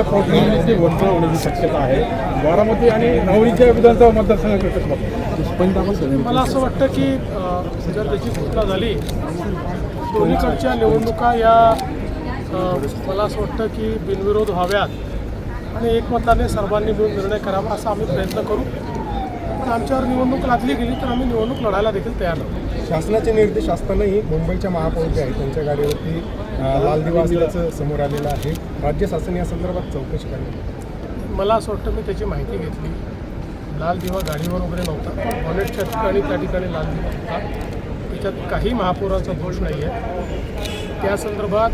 मोदींच्या पोटनिवडणुकीची घोषणा होण्याची शक्यता आहे. बारामती आणि राहुरीच्या विधानसभा मतदारसंघात मला असं वाटतं की जर त्याची घोषणा झाली, दोन्हीकडच्या निवडणुका या मला असं वाटतं की बिनविरोध व्हाव्यात आणि एकमताने सर्वांनी मिळून निर्णय करावा असा आम्ही प्रयत्न करू. पण आमच्यावर निवडणूक लादली गेली तर आम्ही निवडणूक लढायला देखील तयार आहोत. शासनाचे निर्देश असतानाही मुंबईच्या महापौर जे आहेत त्यांच्या गाडीवरती लाल दिवा असल्याचं समोर आलेलं आहे. राज्य शासन या संदर्भात चौकशी करण्यात. मला असं वाटतं मी त्याची माहिती घेतली. लाल दिवा गाडीवर वगैरे नव्हता, पण बॉनेटच्या ठिकाणी त्या ठिकाणी लाल दिवा होता. त्याच्यात काही महापौरांचा दोष नाही आहे. त्या संदर्भात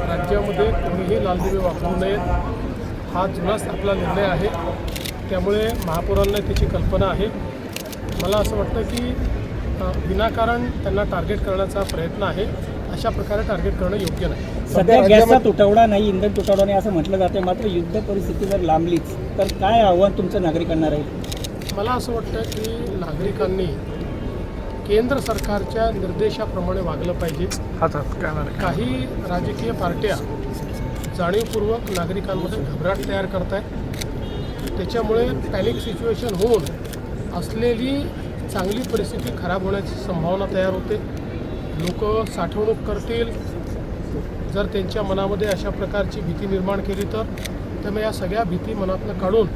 राज्यामध्ये कोणीही लाल दिवे वापरू नयेत हा जुनाच आपला निर्णय आहे. त्यामुळे महापौरांना त्याची कल्पना आहे. मला असं वाटतं की विनाकारण त्यांना टार्गेट करण्याचा प्रयत्न आहे. अशा प्रकारे टार्गेट करणं योग्य नाही. सध्या गॅसचा तुटवडा नाही, इंधन तुटवडा नाही असं म्हटलं जाते. मात्र युद्ध परिस्थिती जर लांबलीच तर काय आव्हान तुमचं नागरिकांना राहील? मला असं वाटतं की नागरिकांनी केंद्र सरकारच्या निर्देशाप्रमाणे वागलं पाहिजे. काही राजकीय पार्ट्या जाणीवपूर्वक नागरिकांमध्ये घबराट तयार करत आहेत. त्याच्यामुळे पॅनिक सिच्युएशन होऊन असलेली चांगली परिस्थिती खराब होण्याची संभावना तयार होते. लोक साठवणूक करतील. जर त्यांच्या मनामध्ये अशा प्रकारची भीती निर्माण केली तर त्यामुळे या सगळ्या भीती मनातनं काढून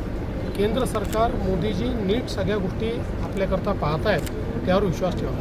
केंद्र सरकार मोदीजी नीट सगळ्या गोष्टी आपल्याकरता पाहत आहेत, त्यावर विश्वास ठेवा.